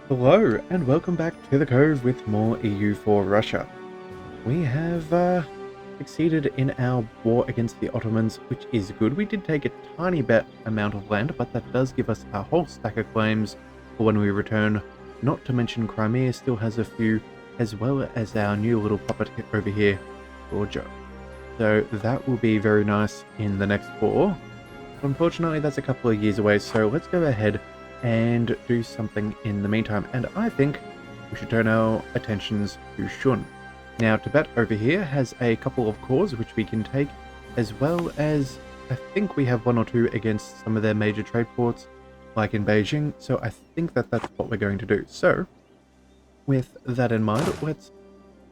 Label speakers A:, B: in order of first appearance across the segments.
A: Hello, and welcome back to the Cove with more EU4 Russia. We have succeeded in our war against the Ottomans, which is good. We did take a tiny bit amount of land, but that does give us a whole stack of claims for when we return. Not to mention Crimea still has a few, as well as our new little puppet over here, Georgia. So that will be very nice in the next war. Unfortunately, that's a couple of years away, so let's go ahead and do something in the meantime. And I think we should turn our attentions to Shun. Now, Tibet over here has a couple of cores which we can take, as well as I think we have one or two against some of their major trade ports, like in Beijing. So I think that that's what we're going to do. So, with that in mind, let's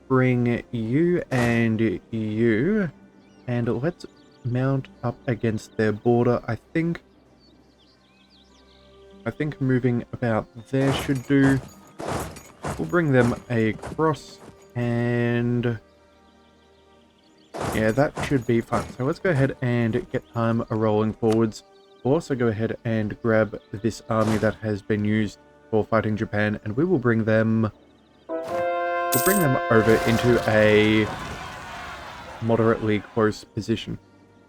A: bring you and you, and let's mount up against their border. I think moving about there should do. We'll bring them across, and yeah, that should be fun. So let's go ahead and get time rolling forwards. We'll also go ahead and grab this army that has been used for fighting Japan, and we will bring them over into a moderately close position.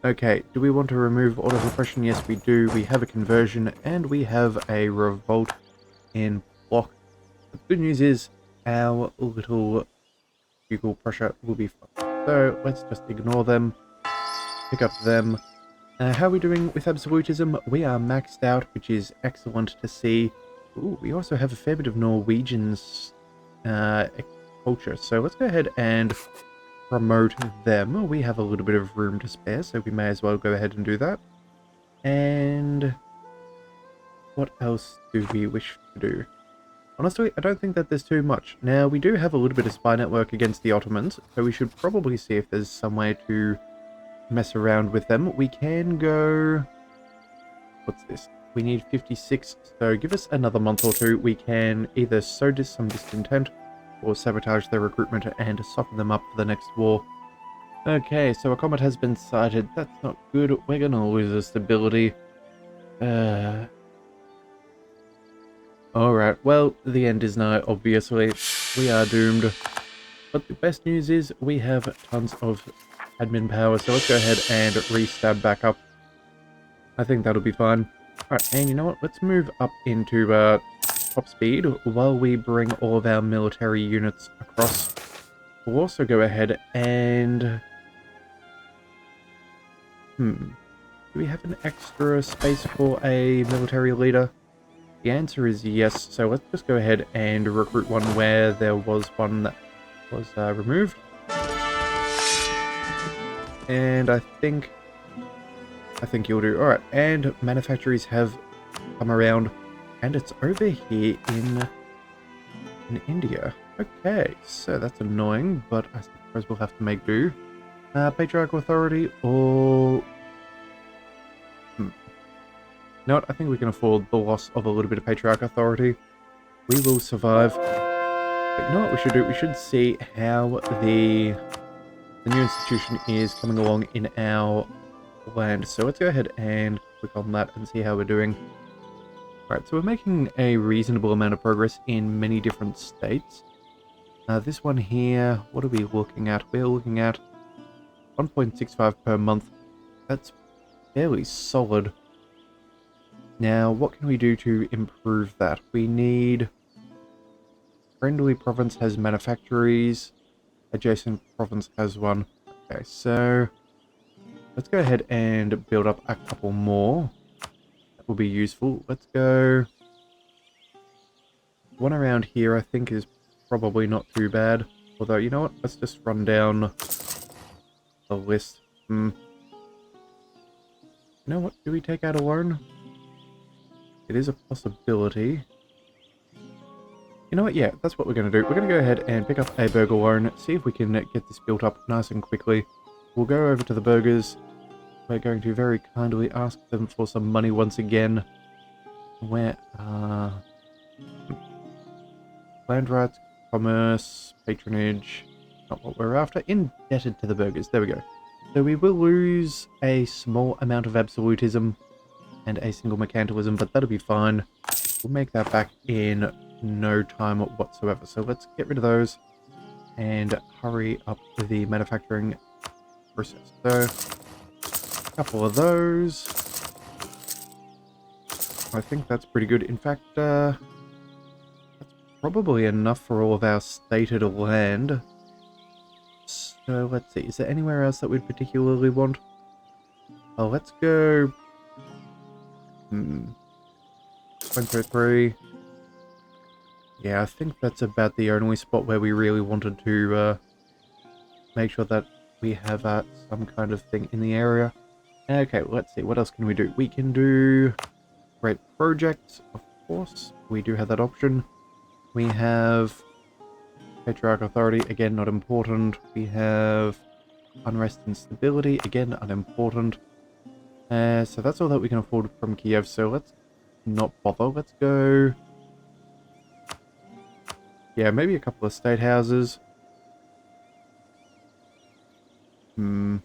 A: Okay, do we want to remove auto suppression? Yes, we do. We have a conversion, and we have a revolt in block. The good news is our little Bugle Prussia will be fine. So let's just ignore them, pick up them. How are we doing with absolutism? We are maxed out, which is excellent to see. Ooh, we also have a fair bit of Norwegians culture, so let's go ahead and promote them. We have a little bit of room to spare, so we may as well go ahead and do that. And what else do we wish to do? Honestly, I don't think that there's too much. Now, we do have a little bit of spy network against the Ottomans, so we should probably see if there's some way to mess around with them. We can go... What's this? We need 56, so give us another month or two. We can either sow some discontent or sabotage their recruitment and soften them up for the next war. Okay, so a comet has been sighted. That's not good. We're gonna lose the stability. Alright, well, the end is nigh, obviously. We are doomed. But the best news is we have tons of admin power, so let's go ahead and re-stab back up. I think that'll be fine. Alright, and you know what? Let's move up into top speed while we bring all of our military units across. We'll also go ahead and... do we have an extra space for a military leader? The answer is yes, so let's just go ahead and recruit one where there was one that was removed. And I think you'll do. Alright, and manufactories have come around, and it's over here in India. Okay, so that's annoying, but I suppose we'll have to make do. Patriarchal authority, or... You know what, I think we can afford the loss of a little bit of patriarch authority. We will survive. But you know what we should do? We should see how the new institution is coming along in our land. So let's go ahead and click on that and see how we're doing. Alright, so we're making a reasonable amount of progress in many different states. This one here, what are we looking at? We're looking at 1.65 per month. That's fairly solid. Now, what can we do to improve that? We need... Friendly province has manufactories. Adjacent province has one. Okay, so... Let's go ahead and build up a couple more. That will be useful. Let's go... One around here I think is probably not too bad. Although, you know what? Let's just run down the list. You know what? Do we take out a loan? It is a possibility. You know what? Yeah, that's what we're going to do. We're going to go ahead and pick up a burger loan, see if we can get this built up nice and quickly. We'll go over to the burgers. We're going to very kindly ask them for some money once again. Where land rights, commerce, patronage, not what we're after. Indebted to the burgers. There we go. So we will lose a small amount of absolutism and a single mercantilism, but that'll be fine. We'll make that back in no time whatsoever. So let's get rid of those and hurry up the manufacturing process. So, a couple of those. I think that's pretty good. In fact, that's probably enough for all of our stated land. So let's see, is there anywhere else that we'd particularly want? Oh, let's go... 103. Yeah, I think that's about the only spot where we really wanted to make sure that we have some kind of thing in the area. Okay, let's see, what else can we do? We can do great projects, of course. We do have that option. We have Patriarch Authority, again, not important. We have Unrest and Stability, again, unimportant. So that's all that we can afford from Kiev, so let's not bother. Let's go... Yeah, maybe a couple of state houses. You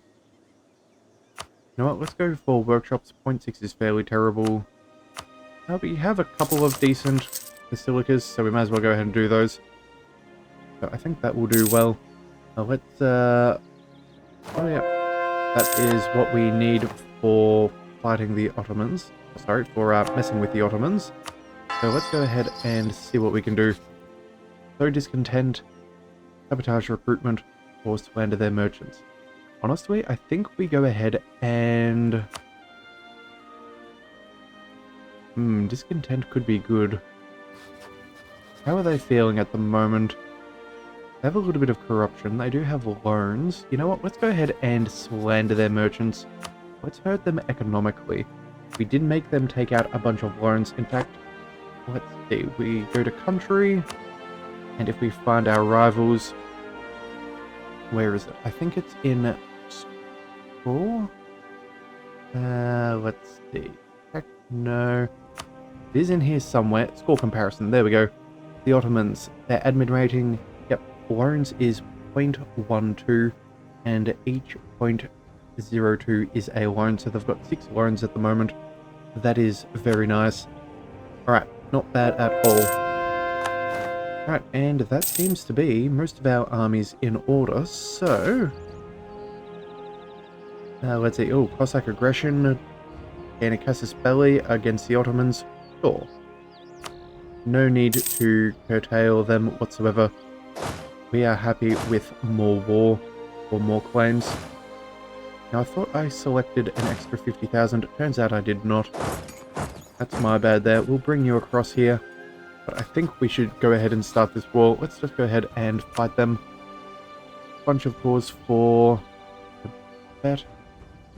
A: know what, let's go for workshops. 0.6 is fairly terrible. But you have a couple of decent basilicas, so we might as well go ahead and do those. So I think that will do well. Let's, oh yeah. That is what we need for fighting the Ottomans. Sorry, for messing with the Ottomans. So let's go ahead and see what we can do. Sow discontent, sabotage recruitment, or slander their merchants. Honestly, I think we go ahead and... discontent could be good. How are they feeling at the moment? They have a little bit of corruption. They do have loans. You know what? Let's go ahead and slander their merchants. Let's hurt them economically. We did make them take out a bunch of loans. In fact, let's see. We go to country. And if we find our rivals... Where is it? I think it's in... Score? Let's see. Heck, no. It is in here somewhere. Score comparison. There we go. The Ottomans. Their admin rating... Yep. Loans is 0.12. And each 0.02 is a loan. So they've got 6 loans at the moment. That is very nice. Alright. Not bad at all. Alright, and that seems to be most of our armies in order, so... let's see, oh, Cossack aggression, gain a casus belli against the Ottomans, sure. No need to curtail them whatsoever. We are happy with more war, or more claims. Now, I thought I selected an extra 50,000, turns out I did not. That's my bad there, we'll bring you across here. But I think we should go ahead and start this war. Let's just go ahead and fight them. Bunch of cause for that.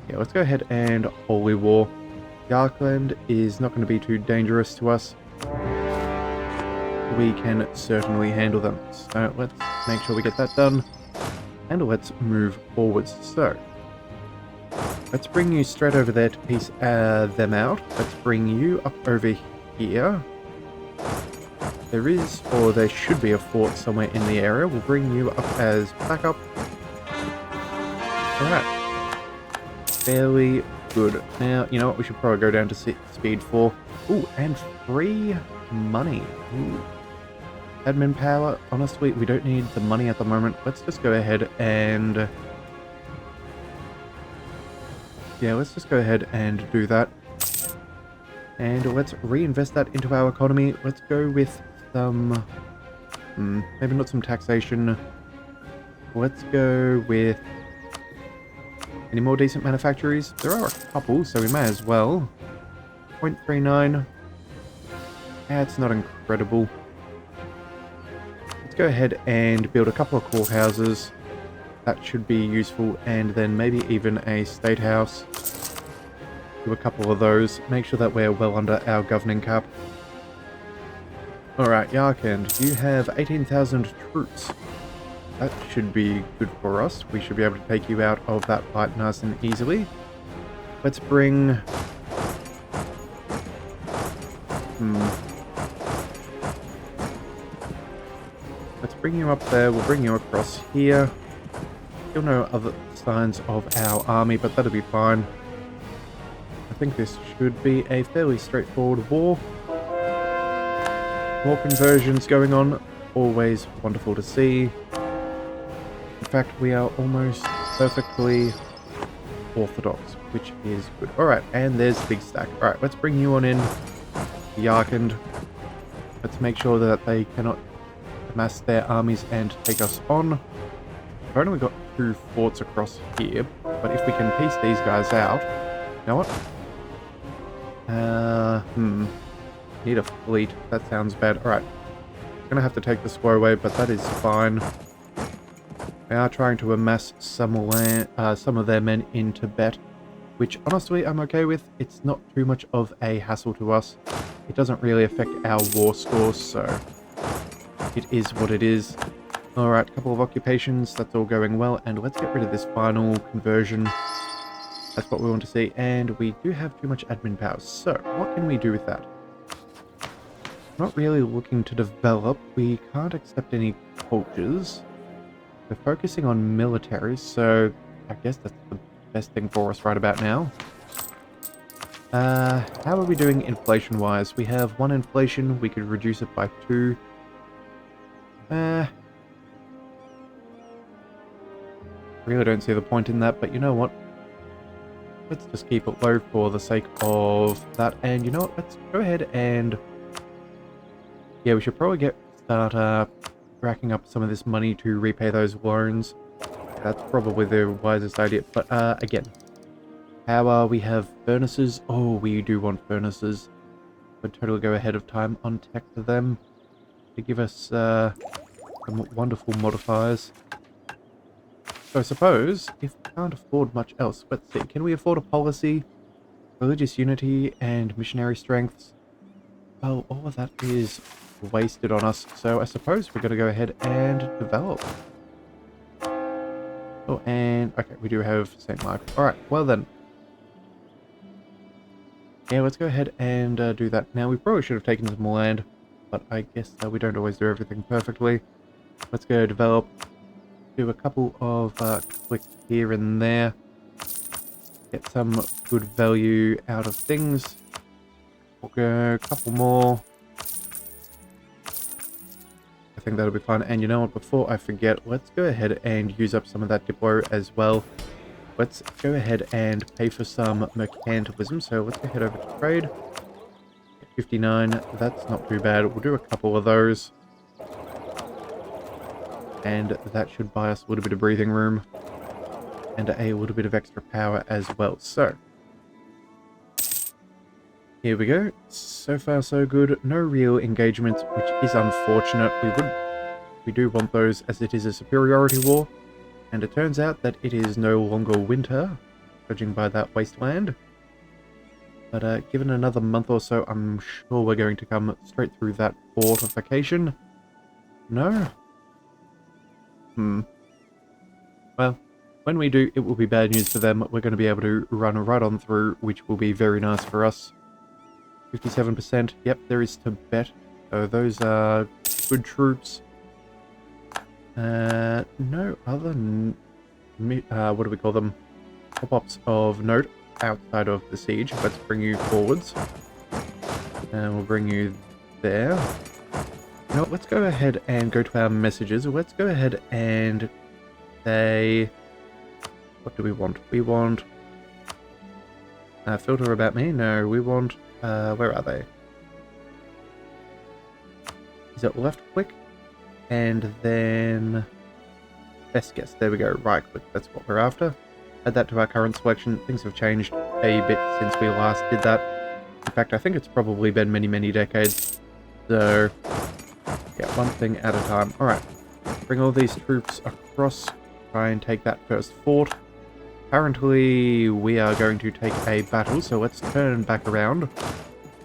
A: Yeah, let's go ahead and Holy War. Yarkland is not going to be too dangerous to us. We can certainly handle them. So let's make sure we get that done. And let's move forwards. So, let's bring you straight over there to piece them out. Let's bring you up over here. There is, or there should be, a fort somewhere in the area. We'll bring you up as backup. Alright. Fairly good. Now, you know what? We should probably go down to speed 4. Ooh, and free money. Ooh. Admin power. Honestly, we don't need the money at the moment. Let's just go ahead and... Yeah, let's just go ahead and do that. And let's reinvest that into our economy. Let's go with some... maybe not some taxation. Let's go with... Any more decent manufactories? There are a couple, so we may as well. 0.39. Yeah, it's not incredible. Let's go ahead and build a couple of courthouses. That should be useful, and then maybe even a state house. Do a couple of those. Make sure that we're well under our governing cap. Alright, Yarkand, you have 18,000 troops. That should be good for us. We should be able to take you out of that fight nice and easily. Let's bring... Let's bring you up there. We'll bring you across here. Still no other signs of our army, but that'll be fine. I think this should be a fairly straightforward war. More conversions going on. Always wonderful to see. In fact, we are almost perfectly orthodox, which is good. Alright, and there's the big stack. Alright, let's bring you on in, Yarkand. Let's make sure that they cannot amass their armies and take us on. I've only got 2 forts across here, but if we can piece these guys out... You know what? Need a fleet. That sounds bad. Alright. Gonna have to take the square away, but that is fine. They are trying to amass some of their men in Tibet, which honestly I'm okay with. It's not too much of a hassle to us. It doesn't really affect our war scores, so it is what it is. Alright, couple of occupations, that's all going well, and let's get rid of this final conversion. That's what we want to see, and we do have too much admin powers. So, what can we do with that? Not really looking to develop. We can't accept any cultures. We're focusing on military, so I guess that's the best thing for us right about now. How are we doing inflation-wise? We have 1 inflation. We could reduce it by 2. Really don't see the point in that, but you know what? Let's just keep it low for the sake of that. And you know what? Let's go ahead and... Yeah, we should probably start racking up some of this money to repay those loans. That's probably the wisest idea. But again, how we have furnaces. Oh, we do want furnaces. Would totally go ahead of time on tech to them to give us some wonderful modifiers. So I suppose if we can't afford much else, let's see. Can we afford a policy, religious unity, and missionary strengths? Well, all of that is wasted on us, so I suppose we're going to go ahead and develop. Oh, and okay, we do have St. Mark. Alright, well then. Yeah, let's go ahead and do that. Now, we probably should have taken some land, but I guess we don't always do everything perfectly. Let's go develop. Do a couple of clicks here and there. Get some good value out of things. We'll go a couple more. I think that'll be fun. And you know what, before I forget, let's go ahead and use up some of that Diplo as well. Let's go ahead and pay for some mercantilism. So let's go head over to trade. 59, that's not too bad. We'll do a couple of those. And that should buy us a little bit of breathing room. And a little bit of extra power as well. So, here we go. So far so good. No real engagements, which is unfortunate. We do want those as it is a superiority war. And it turns out that it is no longer winter, judging by that wasteland. But given another month or so, I'm sure we're going to come straight through that fortification. No? Well, when we do, it will be bad news for them. We're going to be able to run right on through, which will be very nice for us. 57%. Yep, there is Tibet. So those are good troops. No other... what do we call them? Pop-ups of note outside of the siege. Let's bring you forwards. And we'll bring you there. Now, let's go ahead and go to our messages. Let's go ahead and say... What do we want? We want... filter about me? No, we want... where are they? Is it left click? And then... Best guess. There we go. Right click. That's what we're after. Add that to our current selection. Things have changed a bit since we last did that. In fact, I think it's probably been many, many decades. So... yeah, one thing at a time. Alright. Bring all these troops across. Try and take that first fort. Currently, we are going to take a battle, so let's turn back around.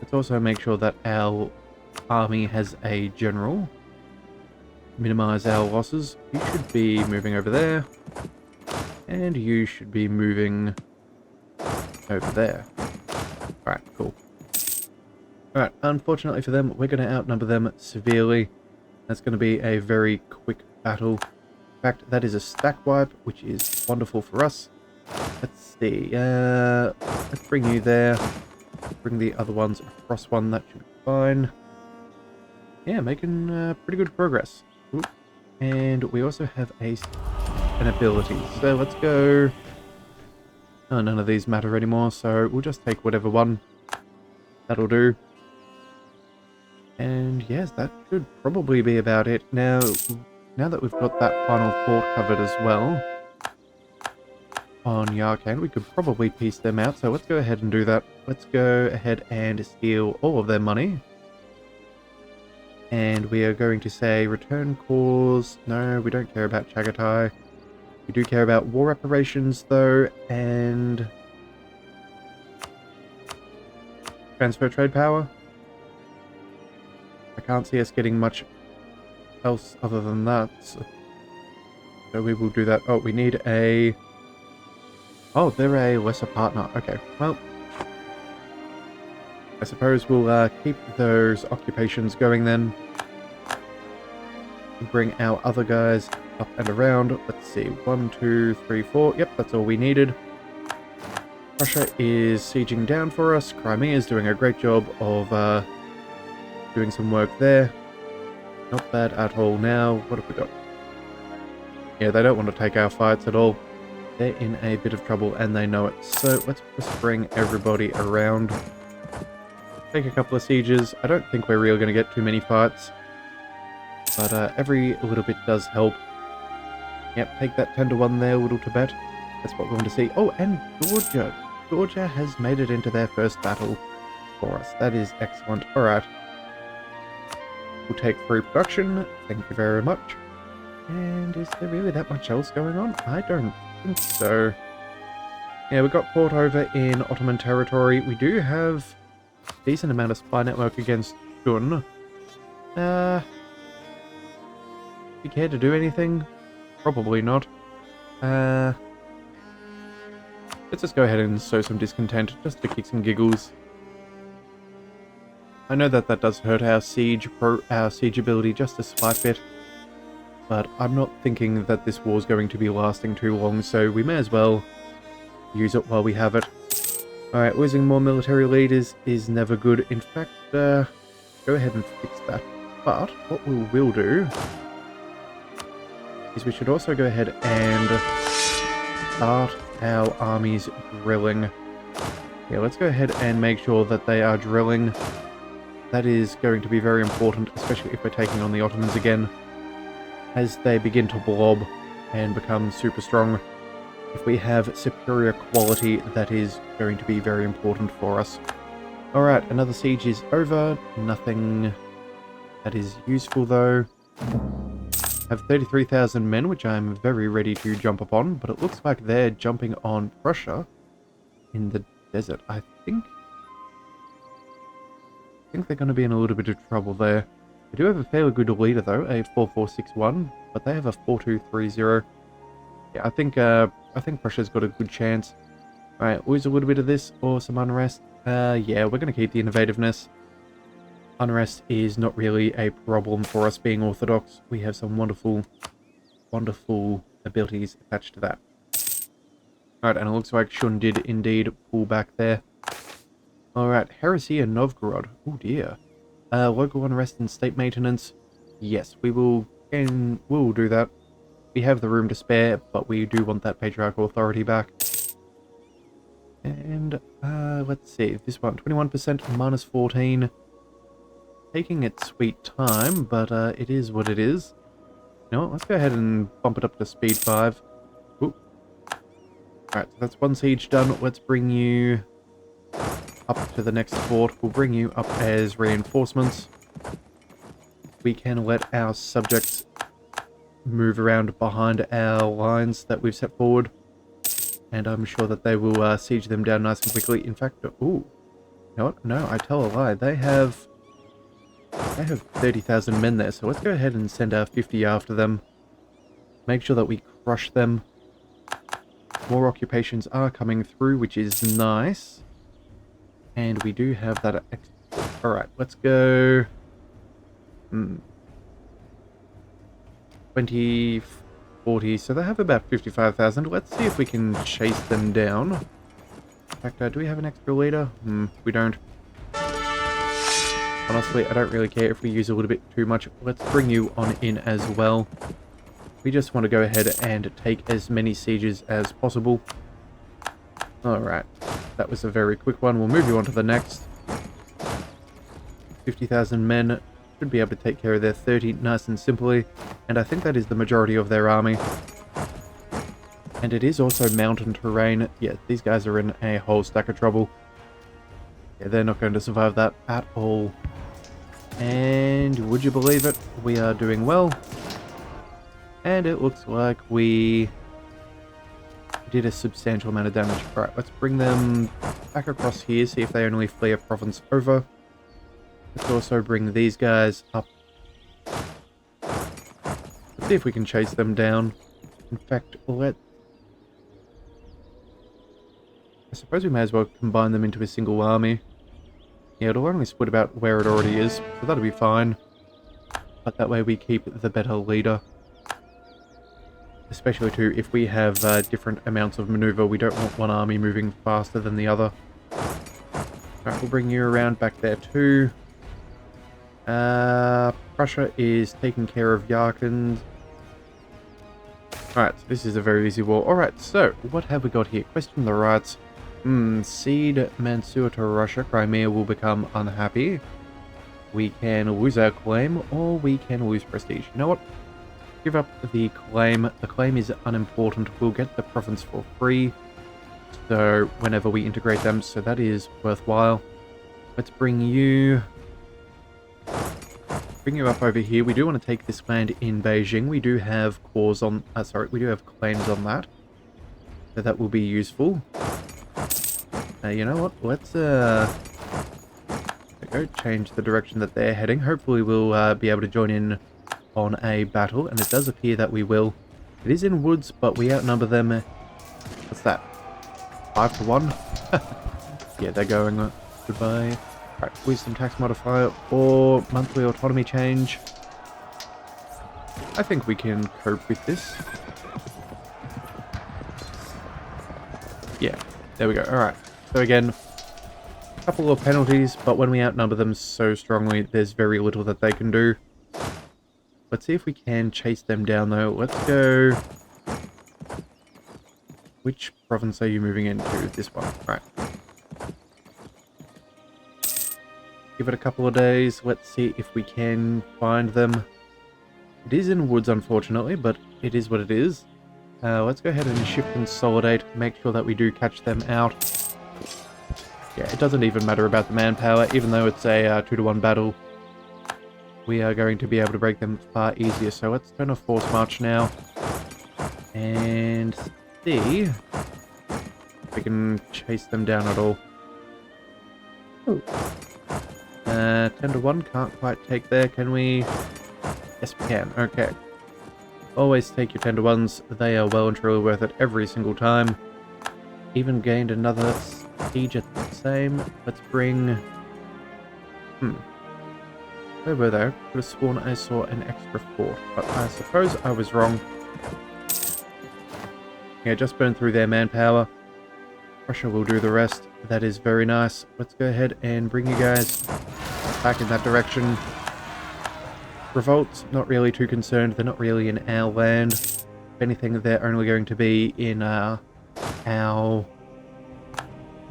A: Let's also make sure that our army has a general. Minimize our losses. You should be moving over there. And you should be moving over there. Alright, cool. Alright, unfortunately for them, we're going to outnumber them severely. That's going to be a very quick battle. In fact, that is a stack wipe, which is wonderful for us. Let's see. Let's bring you there. Bring the other ones across one. That should be fine. yeah, making pretty good progress. Ooh. And we also have an ability. So let's go... Oh, none of these matter anymore, so we'll just take whatever one. That'll do. And yes, that should probably be about it. Now that we've got that final port covered as well on Yarkand, we could probably piece them out. So let's go ahead and do that. Let's go ahead and steal all of their money. And we are going to say return cause. No, we don't care about Chagatai. We do care about war reparations though, and transfer trade power. I can't see us getting much else other than that. So we will do that. Oh, we need a... Oh, they're a lesser partner. Okay, well, I suppose we'll keep those occupations going then. Bring our other guys up and around. Let's see, 1, 2, 3, 4. Yep, that's all we needed. Russia is sieging down for us. Crimea is doing a great job of doing some work there. Not bad at all now. What have we got? Yeah, they don't want to take our fights at all. They're in a bit of trouble and they know it. So let's just bring everybody around. Take a couple of sieges. I don't think we're really going to get too many fights. But every little bit does help. Yep, take that 10-1 there, Little Tibet. That's what we want to see. Oh, and Georgia. Georgia has made it into their first battle for us. That is excellent. Alright. We'll take through production. Thank you very much. And is there really that much else going on? I don't think so. Yeah, we've got port over in Ottoman territory. We do have a decent amount of spy network against Shun. Do you care to do anything? Probably not. Let's just go ahead and sow some discontent, just to kick some giggles. I know that that does hurt our siege ability just a slight bit, but I'm not thinking that this war is going to be lasting too long, so we may as well use it while we have it. Alright, losing more military leaders is never good. In fact, go ahead and fix that. But what we will do is we should also go ahead and start our armies drilling. Yeah, let's go ahead and make sure that they are drilling. That is going to be very important, especially if we're taking on the Ottomans again. As they begin to blob and become super strong, if we have superior quality, that is going to be very important for us. Alright, another siege is over. Nothing that is useful though. Have 33,000 men, which I'm very ready to jump upon, but it looks like they're jumping on Prussia in the desert. I think they're going to be in a little bit of trouble there. They do have a fairly good leader though, a 4-4-6-1, but they have a 4-2-3-0. Yeah, I think Prussia's got a good chance. Alright, lose a little bit of this or some unrest. Yeah, we're going to keep the innovativeness. Unrest is not really a problem for us being Orthodox. We have some wonderful, wonderful abilities attached to that. Alright, and it looks like Shun did indeed pull back there. Alright, Heresy and Novgorod. Oh dear. Local unrest and state maintenance. Yes, we will do that. We have the room to spare, but we do want that patriarchal authority back. And let's see, this one, 21% minus 14. Taking its sweet time, but it is what it is. You know what, let's go ahead and bump it up to speed 5. Oop. Alright, so that's one siege done. Let's bring you up to the next fort. We'll bring you up as reinforcements. We can let our subjects move around behind our lines that we've set forward. And I'm sure that they will siege them down nice and quickly. In fact, ooh. You know what? No, I tell a lie. They have 30,000 men there, so let's go ahead and send our 50 after them. Make sure that we crush them. More occupations are coming through, which is nice. And we do have that... Alright, let's go... 20, 40, so they have about 55,000. Let's see if we can chase them down. In fact, do we have an extra leader? We don't. Honestly, I don't really care if we use a little bit too much. Let's bring you on in as well. We just want to go ahead and take as many sieges as possible. Alright, that was a very quick one. We'll move you on to the next. 50,000 men should be able to take care of their 30 nice and simply. And I think that is the majority of their army. And it is also mountain terrain. Yeah, these guys are in a whole stack of trouble. Yeah, they're not going to survive that at all. And would you believe it? We are doing well. And it looks like we did a substantial amount of damage. Alright, let's bring them back across here, see if they only flee a province over. Let's also bring these guys up. Let's see if we can chase them down. In fact, I suppose we may as well combine them into a single army. Yeah, it'll only split about where it already is, so that'll be fine. But that way we keep the better leader. Especially too, if we have different amounts of maneuver, we don't want one army moving faster than the other. Alright, we'll bring you around back there too. Prussia is taking care of Yarkand. Alright, so this is a very easy war. Alright, so, what have we got here? Question the rights. Cede Mansour to Russia. Crimea will become unhappy. We can lose our claim, or we can lose prestige. You know what? Give up the claim. The claim is unimportant. We'll get the province for free. So, whenever we integrate them, so that is worthwhile. Let's bring you up over here. We do want to take this land in Beijing. We do have claims on that. So that will be useful. You know what? Let's go change the direction that they're heading. Hopefully we'll be able to join in on a battle, and it does appear that we will. It is in woods, but we outnumber them. What's that? 5 to 1? Yeah, they're going. Goodbye. Alright, wisdom tax modifier or monthly autonomy change. I think we can cope with this. Yeah, there we go. Alright, so again, a couple of penalties, but when we outnumber them so strongly, there's very little that they can do. Let's see if we can chase them down, though. Let's go... Which province are you moving into? This one. Right. Give it a couple of days. Let's see if we can find them. It is in woods, unfortunately, but it is what it is. Let's go ahead and shift consolidate. Make sure that we do catch them out. Yeah, it doesn't even matter about the manpower, even though it's a 2-to-1 battle. We are going to be able to break them far easier. So let's turn a force march now. And see if we can chase them down at all. Ooh. 10 to 1, can't quite take there, can we? Yes, we can. Okay. Always take your 10 to 1s. They are well and truly worth it every single time. Even gained another siege at the same. Let's bring... Where were they? I could have sworn I saw an extra fort, but I suppose I was wrong. Yeah, just burn through their manpower. Prussia will do the rest. That is very nice. Let's go ahead and bring you guys back in that direction. Revolts, not really too concerned. They're not really in our land. If anything, they're only going to be in our... what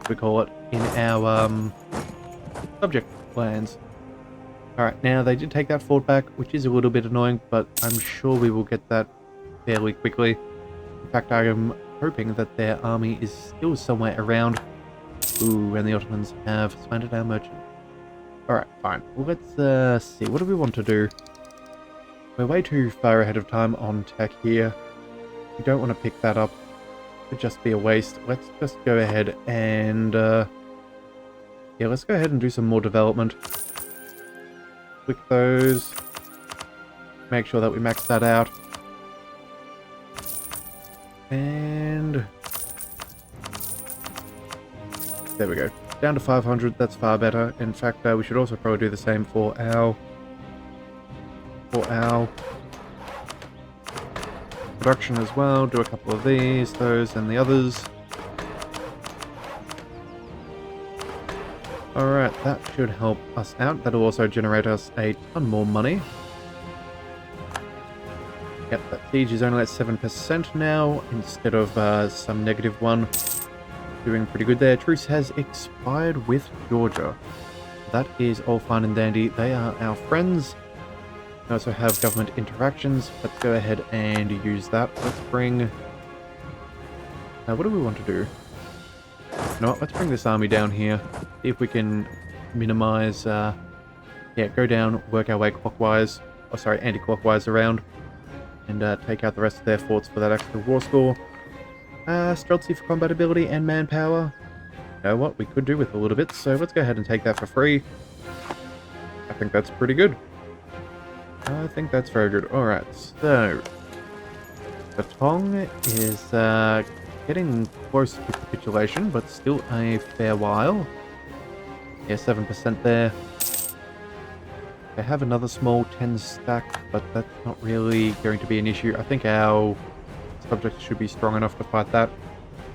A: do we call it? In our subject lands. Alright, now they did take that fort back, which is a little bit annoying, but I'm sure we will get that fairly quickly. In fact, I am hoping that their army is still somewhere around. Ooh, and the Ottomans have slandered our merchant. Alright, fine. Well, let's see. What do we want to do? We're way too far ahead of time on tech here. We don't want to pick that up. It would just be a waste. Let's just go ahead and... yeah, let's go ahead and do some more development. Click those. Make sure that we max that out. And... there we go. Down to 500, that's far better. In fact, we should also probably do the same for our production as well. Do a couple of these, those, and the others. Alright, that should help us out. That'll also generate us a ton more money. Yep, that siege is only at 7% now, instead of some -1. Doing pretty good there. Truce has expired with Georgia. That is all fine and dandy. They are our friends. We also have government interactions. Let's go ahead and use that. Let's bring... what do we want to do? You know what? Let's bring this army down here. See if we can minimize... yeah, go down, work our way clockwise. Oh, sorry, anti-clockwise around. And take out the rest of their forts for that extra war score. Streltsy for combat ability and manpower. You know what? We could do with a little bit, so let's go ahead and take that for free. I think that's pretty good. I think that's very good. Alright, so... Batong is getting close to capitulation, but still a fair while. Yeah, 7% there. They have another small 10 stack, but that's not really going to be an issue. I think our subjects should be strong enough to fight that.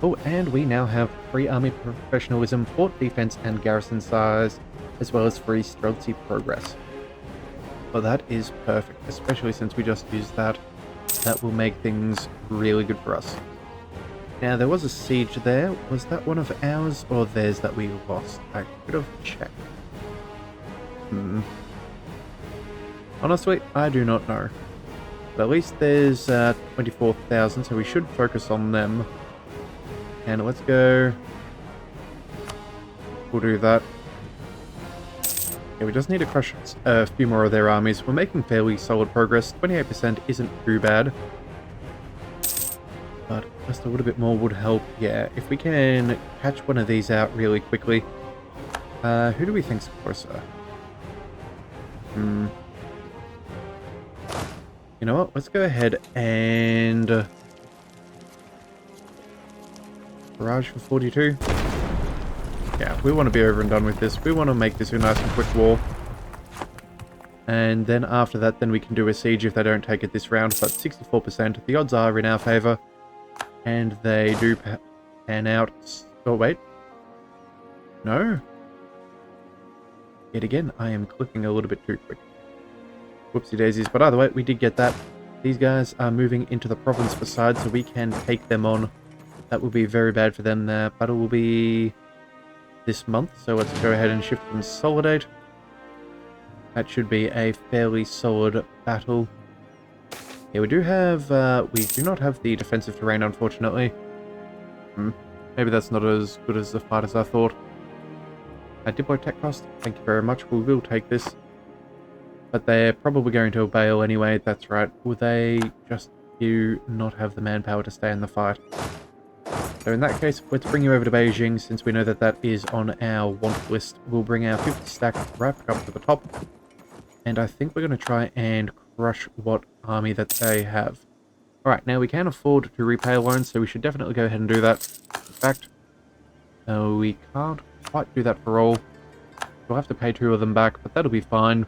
A: Oh, and we now have free army professionalism, fort defense, and garrison size, as well as free Streltsy progress. Well, that is perfect, especially since we just used that. That will make things really good for us. Now, there was a siege there. Was that one of ours or theirs that we lost? I could have checked. Honestly, I do not know. But at least there's 24,000, so we should focus on them. And let's go... We'll do that. Yeah, we just need to crush a few more of their armies. We're making fairly solid progress. 28% isn't too bad. But just a little bit more would help. Yeah, if we can catch one of these out really quickly. Who do we think's closer? You know what? Let's go ahead and... Barrage for 42. Yeah, we want to be over and done with this. We want to make this a nice and quick war. And then after that, then we can do a siege if they don't take it this round. But 64%, the odds are in our favor. And they do pan out. Oh, wait. No. Yet again, I am clicking a little bit too quick. Whoopsie daisies. But either way, we did get that. These guys are moving into the province beside, so we can take them on. That will be very bad for them. Their battle will be this month, so let's go ahead and shift and consolidate. That should be a fairly solid battle. Yeah, we do not have the defensive terrain, unfortunately. Maybe that's not as good as the fight as I thought. Diplo tech cost, thank you very much. We will take this. But they're probably going to bail anyway, that's right. Will they just do not have the manpower to stay in the fight? So in that case, let's bring you over to Beijing, since we know that that is on our want list. We'll bring our 50 stack right back up to the top. And I think we're going to try and crush what army that they have. Alright, now we can afford to repay loans, so we should definitely go ahead and do that. In fact, we can't quite do that for all. We'll have to pay 2 of them back, but that'll be fine.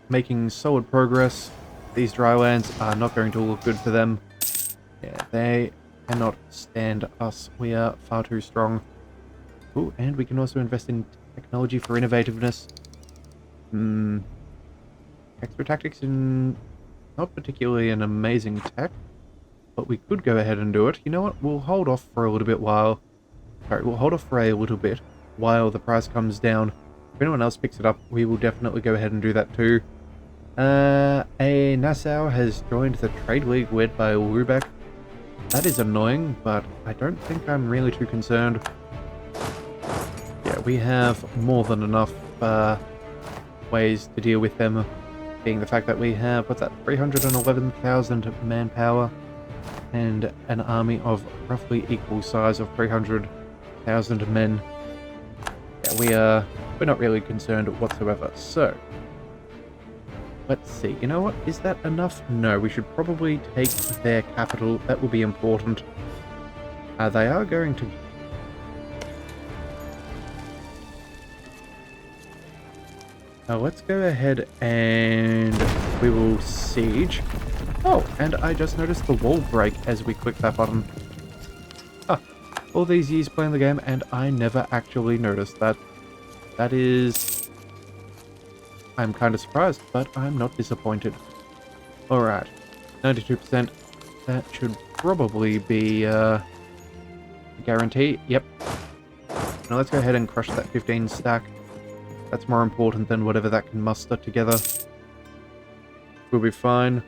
A: Making solid progress. These dry lands are not going to look good for them. Yeah, they cannot stand us. We are far too strong. Ooh, and we can also invest in technology for innovativeness. Extra tactics in not particularly an amazing tech, but we could go ahead and do it. You know what? We'll hold off for a little bit while... Sorry, we'll hold off for a little bit while the price comes down. If anyone else picks it up, we will definitely go ahead and do that too. A Nassau has joined the trade league led by Lubeck. That is annoying, but I don't think I'm really too concerned. Yeah, we have more than enough ways to deal with them, being the fact that we have, what's that, 311,000 manpower and an army of roughly equal size of 300,000 men. Yeah, we're not really concerned whatsoever. So, let's see. You know what? Is that enough? No, we should probably take their capital. That will be important. They are going to... let's go ahead and we will siege. Oh, and I just noticed the wall break as we click that button. all these years playing the game, and I never actually noticed that. That is... I'm kind of surprised, but I'm not disappointed. Alright, 92%. That should probably be a guarantee. Yep. Now let's go ahead and crush that 15 stack. That's more important than whatever that can muster together. We'll be fine.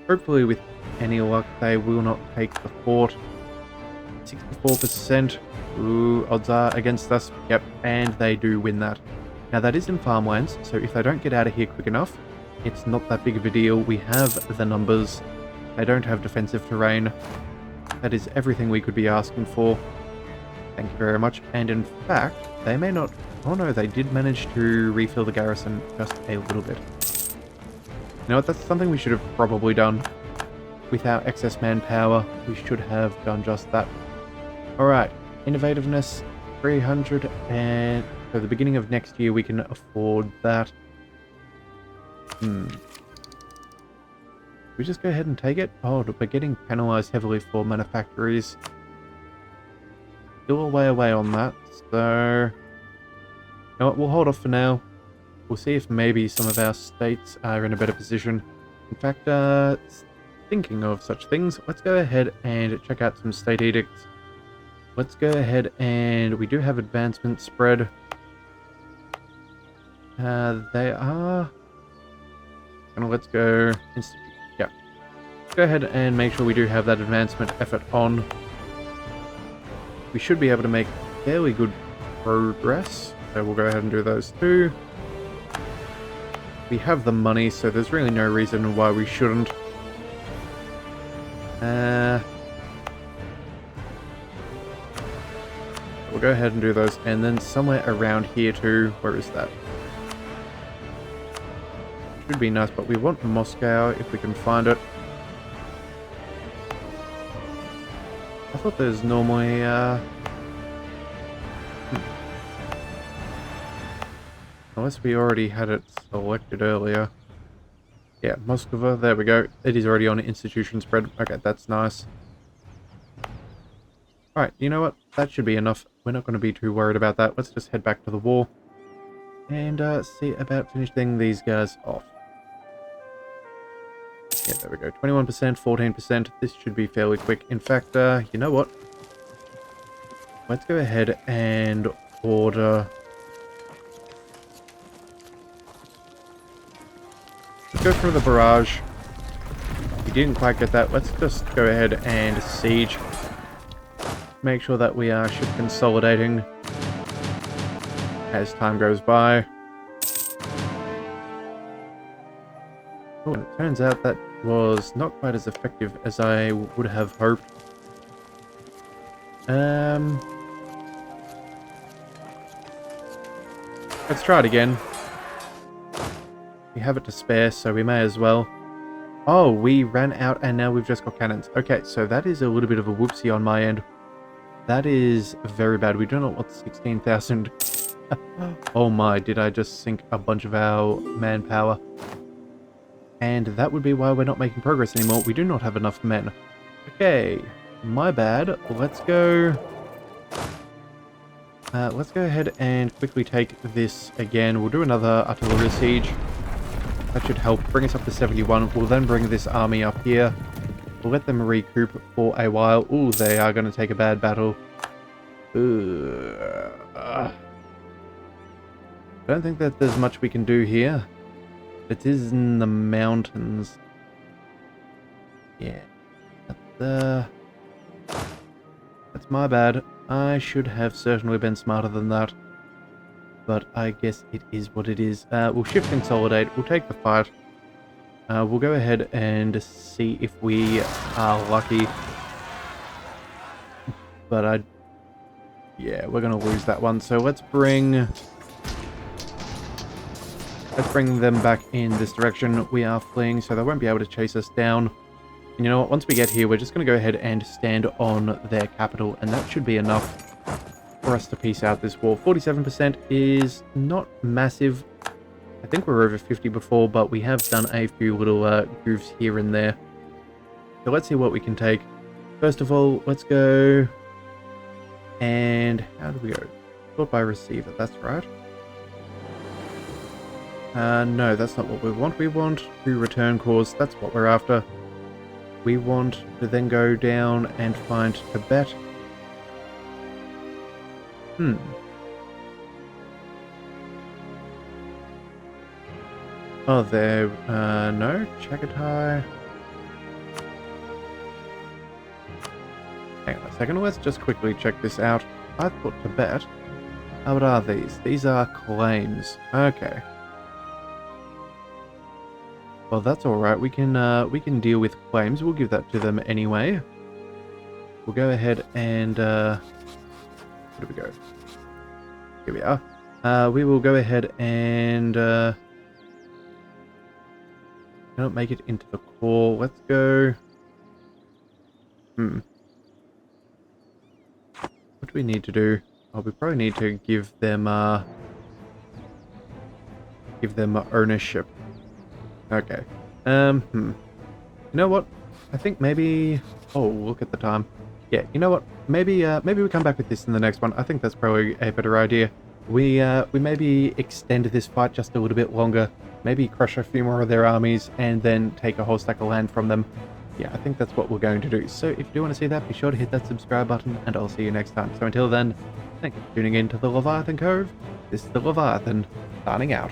A: Hopefully with any luck they will not take the fort. 64%. Ooh, odds are against us. Yep, and they do win that. Now that is in farmlands, so if they don't get out of here quick enough, it's not that big of a deal. We have the numbers. They don't have defensive terrain. That is everything we could be asking for. Thank you very much. And in fact, they may not... Oh no, they did manage to refill the garrison just a little bit. You know what, that's something we should have probably done. With our excess manpower, we should have done just that. Alright, innovativeness, 300, and for the beginning of next year we can afford that. We just go ahead and take it? Oh, we're getting penalized heavily for manufactories. Still a way away on that, so... You know what, we'll hold off for now. We'll see if maybe some of our states are in a better position. In fact, thinking of such things, let's go ahead and check out some state edicts. Let's go ahead and we do have advancement spread. They are... Let's go institute. Yeah. Let's go ahead and make sure we do have that advancement effort on. We should be able to make fairly good progress. So we'll go ahead and do those two. We have the money, so there's really no reason why we shouldn't. We'll go ahead and do those, and then somewhere around here too. Where is that? Should be nice, but we want Moscow if we can find it. I thought there's normally unless we already had it selected earlier. Yeah, Muscovy, there we go. It is already on institution spread. Okay, that's nice. Alright, you know what? That should be enough. We're not going to be too worried about that. Let's just head back to the war. And see about finishing these guys off. Yeah, there we go. 21%, 14%. This should be fairly quick. In fact, you know what? Let's go ahead and order... Let's go for the barrage. We didn't quite get that. Let's just go ahead and siege. Make sure that we are ship consolidating as time goes by. Oh, and it turns out that was not quite as effective as I would have hoped. Let's try it again. We have it to spare, so we may as well. Oh, we ran out and now we've just got cannons. Okay, so that is a little bit of a whoopsie on my end. That is very bad. We do not want 16,000. Oh my, did I just sink a bunch of our manpower? And that would be why we're not making progress anymore. We do not have enough men. Okay, my bad. Let's go... let's go ahead and quickly take this again. We'll do another artillery siege. That should help bring us up to 71. We'll then bring this army up here. We'll let them recoup for a while. Ooh, they are going to take a bad battle. I don't think that there's much we can do here. It is in the mountains. Yeah. That's my bad. I should have certainly been smarter than that. But I guess it is what it is. We'll shift consolidate. We'll take the fight. We'll go ahead and see if we are lucky. But yeah, we're going to lose that one. So let's bring them back in this direction. We are fleeing, so they won't be able to chase us down. And you know what? Once we get here, we're just going to go ahead and stand on their capital, and that should be enough for us to peace out this war. 47% is not massive. I think we're over 50 before, but we have done a few little goofs here and there. So let's see what we can take. First of all, let's go And how do we go? Sort by receiver, that's right. No, that's not what we want. We want to return course. That's what we're after. We want to then go down and find Tibet. Oh, there. No. Chagatai. Hang on a second. Let's just quickly check this out. I thought Tibet. What are these? These are claims. Okay. Well, that's all right. We can deal with claims. We'll give that to them anyway. We'll go ahead and where do we go? Here we are. We will go ahead and cannot make it into the call. Let's go. What do we need to do? Oh, we probably need to give them ownership. Okay. You know what? I think maybe. Oh, look at the time. Yeah. You know what? Maybe we come back with this in the next one. I think that's probably a better idea. We maybe extend this fight just a little bit longer. Maybe crush a few more of their armies and then take a whole stack of land from them. Yeah, I think that's what we're going to do. So if you do want to see that, be sure to hit that subscribe button, and I'll see you next time. So until then, thank you for tuning in to the Leviathan Cove. This is the Leviathan, signing out.